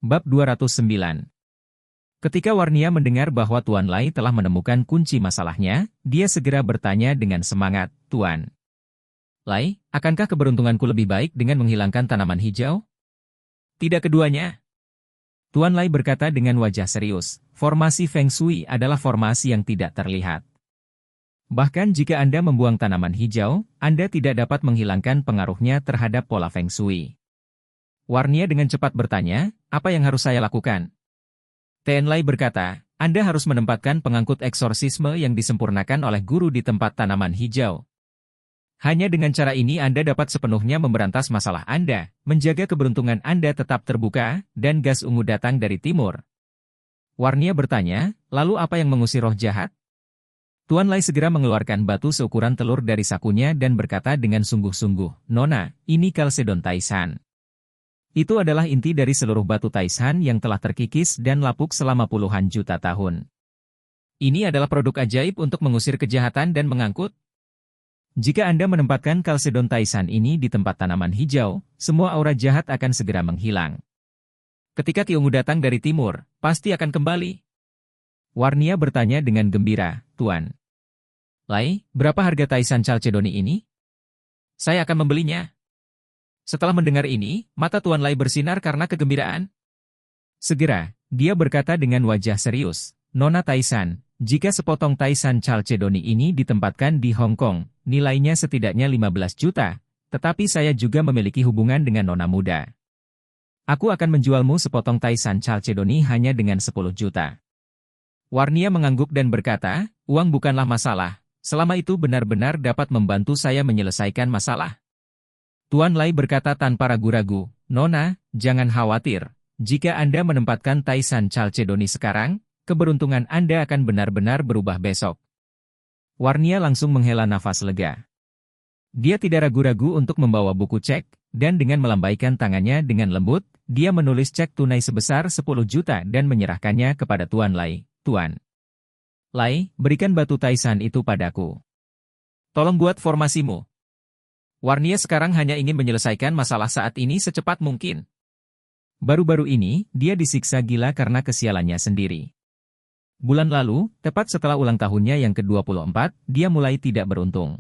Bab 209. Ketika Warnia mendengar bahwa Tuan Lai telah menemukan kunci masalahnya, dia segera bertanya dengan semangat, "Tuan Lai, akankah keberuntunganku lebih baik dengan menghilangkan tanaman hijau?" "Tidak keduanya." Tuan Lai berkata dengan wajah serius, "Formasi Feng Shui adalah formasi yang tidak terlihat. Bahkan jika Anda membuang tanaman hijau, Anda tidak dapat menghilangkan pengaruhnya terhadap pola Feng Shui." Warnia dengan cepat bertanya, "Apa yang harus saya lakukan?" Tuan Lai berkata, "Anda harus menempatkan pengangkut eksorsisme yang disempurnakan oleh guru di tempat tanaman hijau. Hanya dengan cara ini Anda dapat sepenuhnya memberantas masalah Anda, menjaga keberuntungan Anda tetap terbuka, dan gas ungu datang dari timur." Warnia bertanya, "Lalu apa yang mengusir roh jahat?" Tuan Lai segera mengeluarkan batu seukuran telur dari sakunya dan berkata dengan sungguh-sungguh, "Nona, ini Chalcedon Taishan. Itu adalah inti dari seluruh batu Taishan yang telah terkikis dan lapuk selama puluhan juta tahun. Ini adalah produk ajaib untuk mengusir kejahatan dan mengangkut. Jika Anda menempatkan Chalcedon Taishan ini di tempat tanaman hijau, semua aura jahat akan segera menghilang. Ketika Ki Ungu datang dari timur, pasti akan kembali." Warnia bertanya dengan gembira, "Tuan Lai, berapa harga Taishan Chalcedoni ini? Saya akan membelinya." Setelah mendengar ini, mata Tuan Lai bersinar karena kegembiraan. Segera, dia berkata dengan wajah serius, "Nona Taishan, jika sepotong Taishan Chalcedoni ini ditempatkan di Hong Kong, nilainya setidaknya 15 juta, tetapi saya juga memiliki hubungan dengan Nona muda. Aku akan menjualmu sepotong Taishan Chalcedoni hanya dengan 10 juta. Warnia mengangguk dan berkata, "Uang bukanlah masalah, selama itu benar-benar dapat membantu saya menyelesaikan masalah." Tuan Lai berkata tanpa ragu-ragu, "Nona, jangan khawatir. Jika Anda menempatkan Taishan Chalcedoni sekarang, keberuntungan Anda akan benar-benar berubah besok." Warnia langsung menghela nafas lega. Dia tidak ragu-ragu untuk membawa buku cek, dan dengan melambaikan tangannya dengan lembut, dia menulis cek tunai sebesar 10 juta dan menyerahkannya kepada Tuan Lai. "Tuan Lai, berikan batu Taishan itu padaku. Tolong buat formasimu." Warnia sekarang hanya ingin menyelesaikan masalah saat ini secepat mungkin. Baru-baru ini, dia disiksa gila karena kesialannya sendiri. Bulan lalu, tepat setelah ulang tahunnya yang ke-24, dia mulai tidak beruntung.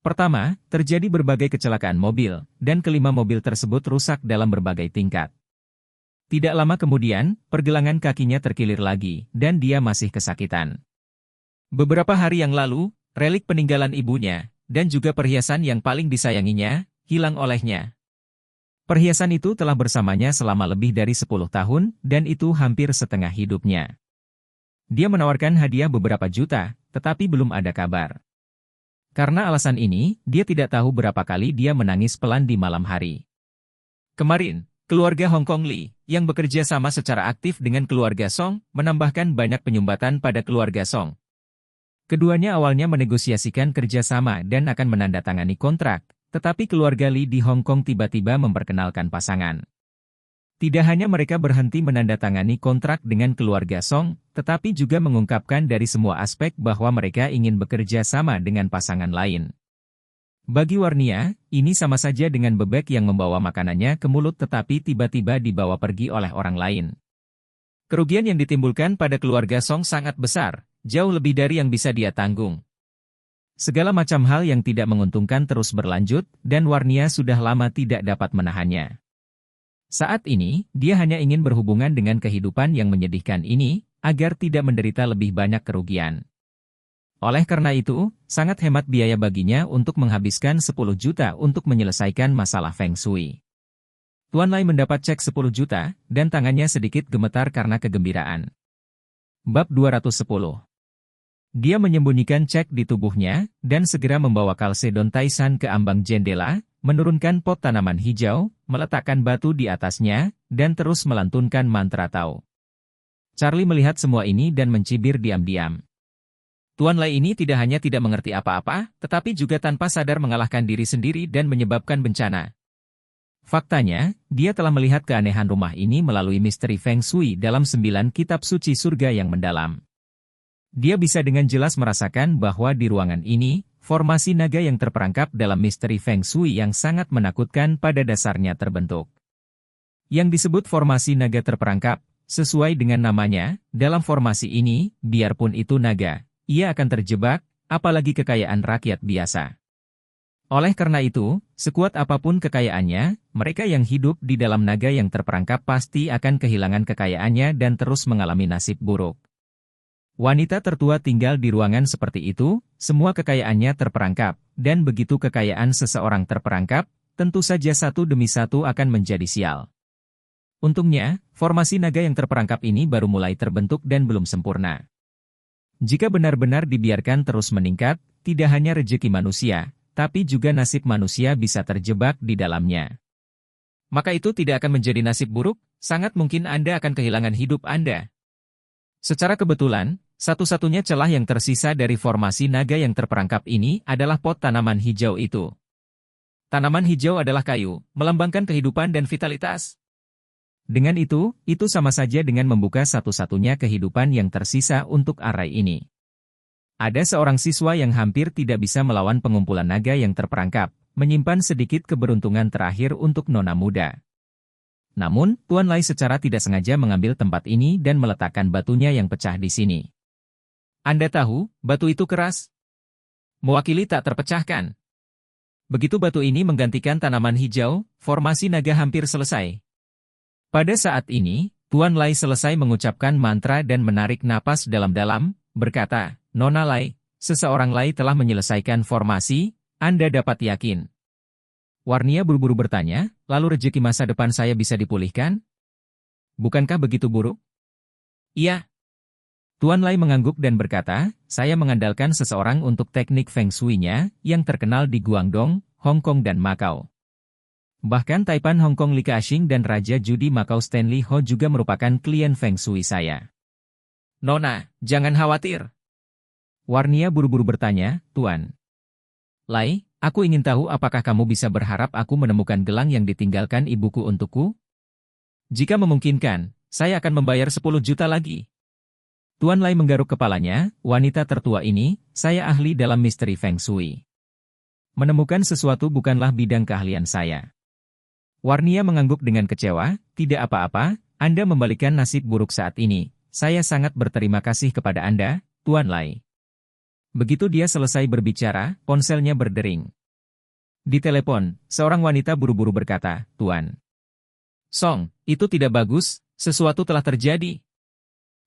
Pertama, terjadi berbagai kecelakaan mobil, dan kelima mobil tersebut rusak dalam berbagai tingkat. Tidak lama kemudian, pergelangan kakinya terkilir lagi, dan dia masih kesakitan. Beberapa hari yang lalu, relik peninggalan ibunya, dan juga perhiasan yang paling disayanginya, hilang olehnya. Perhiasan itu telah bersamanya selama lebih dari 10 tahun, dan itu hampir setengah hidupnya. Dia menawarkan hadiah beberapa juta, tetapi belum ada kabar. Karena alasan ini, dia tidak tahu berapa kali dia menangis pelan di malam hari. Kemarin, keluarga Hong Kong Li, yang bekerja sama secara aktif dengan keluarga Song, menambahkan banyak penyumbatan pada keluarga Song. Keduanya awalnya menegosiasikan kerjasama dan akan menandatangani kontrak, tetapi keluarga Li di Hong Kong tiba-tiba memperkenalkan pasangan. Tidak hanya mereka berhenti menandatangani kontrak dengan keluarga Song, tetapi juga mengungkapkan dari semua aspek bahwa mereka ingin bekerja sama dengan pasangan lain. Bagi Warnia, ini sama saja dengan bebek yang membawa makanannya ke mulut tetapi tiba-tiba dibawa pergi oleh orang lain. Kerugian yang ditimbulkan pada keluarga Song sangat besar, jauh lebih dari yang bisa dia tanggung. Segala macam hal yang tidak menguntungkan terus berlanjut, dan Warnia sudah lama tidak dapat menahannya. Saat ini, dia hanya ingin berhubungan dengan kehidupan yang menyedihkan ini, agar tidak menderita lebih banyak kerugian. Oleh karena itu, sangat hemat biaya baginya untuk menghabiskan 10 juta untuk menyelesaikan masalah Feng Shui. Tuan Lai mendapat cek 10 juta, dan tangannya sedikit gemetar karena kegembiraan. Bab 210. Dia menyembunyikan cek di tubuhnya, dan segera membawa Chalcedon Taishan ke ambang jendela, menurunkan pot tanaman hijau, meletakkan batu di atasnya, dan terus melantunkan mantra Tao. Charlie melihat semua ini dan mencibir diam-diam. Tuan Lai ini tidak hanya tidak mengerti apa-apa, tetapi juga tanpa sadar mengalahkan diri sendiri dan menyebabkan bencana. Faktanya, dia telah melihat keanehan rumah ini melalui misteri Feng Shui dalam 9 kitab suci surga yang mendalam. Dia bisa dengan jelas merasakan bahwa di ruangan ini, formasi naga yang terperangkap dalam misteri Feng Shui yang sangat menakutkan pada dasarnya terbentuk. yang disebut formasi naga terperangkap. Sesuai dengan namanya, dalam formasi ini, biarpun itu naga, ia akan terjebak, apalagi kekayaan rakyat biasa. Oleh karena itu, sekuat apapun kekayaannya, mereka yang hidup di dalam naga yang terperangkap pasti akan kehilangan kekayaannya dan terus mengalami nasib buruk. Wanita tertua tinggal di ruangan seperti itu, semua kekayaannya terperangkap, dan begitu kekayaan seseorang terperangkap, tentu saja satu demi satu akan menjadi sial. Untungnya, formasi naga yang terperangkap ini baru mulai terbentuk dan belum sempurna. Jika benar-benar dibiarkan terus meningkat, tidak hanya rezeki manusia, tapi juga nasib manusia bisa terjebak di dalamnya. Maka itu tidak akan menjadi nasib buruk, sangat mungkin Anda akan kehilangan hidup Anda. Secara kebetulan, satu-satunya celah yang tersisa dari formasi naga yang terperangkap ini adalah pot tanaman hijau itu. Tanaman hijau adalah kayu, melambangkan kehidupan dan vitalitas. Dengan itu sama saja dengan membuka satu-satunya kehidupan yang tersisa untuk arai ini. Ada seorang siswa yang hampir tidak bisa melawan pengumpulan naga yang terperangkap, menyimpan sedikit keberuntungan terakhir untuk nona muda. Namun, Tuan Lai secara tidak sengaja mengambil tempat ini dan meletakkan batunya yang pecah di sini. Anda tahu, batu itu keras. Mewakili tak terpecahkan. Begitu batu ini menggantikan tanaman hijau, formasi naga hampir selesai. Pada saat ini, Tuan Lai selesai mengucapkan mantra dan menarik napas dalam-dalam, berkata, Nona Lai, seseorang Lai telah menyelesaikan formasi, Anda dapat yakin. Warnia buru-buru bertanya, lalu rezeki masa depan saya bisa dipulihkan? Bukankah begitu buruk? Iya. Tuan Lai mengangguk dan berkata, saya mengandalkan seseorang untuk teknik Feng Shui-nya, yang terkenal di Guangdong, Hong Kong dan Macau. Bahkan Taipan Hong Kong Li Ka-shing dan Raja Judi Macau Stanley Ho juga merupakan klien Feng Shui saya. Nona, jangan khawatir. Warnia buru-buru bertanya, Tuan Lai, aku ingin tahu apakah kamu bisa berharap aku menemukan gelang yang ditinggalkan ibuku untukku? Jika memungkinkan, saya akan membayar 10 juta lagi. Tuan Lai menggaruk kepalanya, wanita tertua ini, saya ahli dalam misteri Feng Shui. Menemukan sesuatu bukanlah bidang keahlian saya. Warnia mengangguk dengan kecewa, tidak apa-apa, Anda membalikkan nasib buruk saat ini. Saya sangat berterima kasih kepada Anda, Tuan Lai. Begitu dia selesai berbicara, ponselnya berdering. Di telepon, seorang wanita buru-buru berkata, Tuan Song, itu tidak bagus, sesuatu telah terjadi.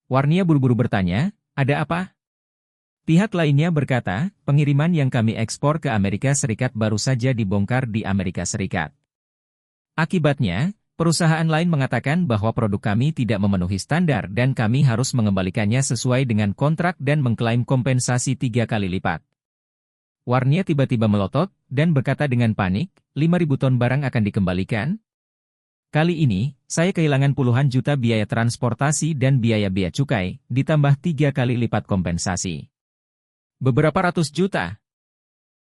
Warnia buru-buru bertanya, ada apa? Pihak lainnya berkata, pengiriman yang kami ekspor ke Amerika Serikat baru saja dibongkar di Amerika Serikat. Akibatnya, perusahaan lain mengatakan bahwa produk kami tidak memenuhi standar dan kami harus mengembalikannya sesuai dengan kontrak dan mengklaim kompensasi 3 kali lipat. Warnia tiba-tiba melotot dan berkata dengan panik, 5.000 ton barang akan dikembalikan? Kali ini, saya kehilangan puluhan juta biaya transportasi dan biaya bea cukai, ditambah 3 kali lipat kompensasi. Beberapa ratus juta.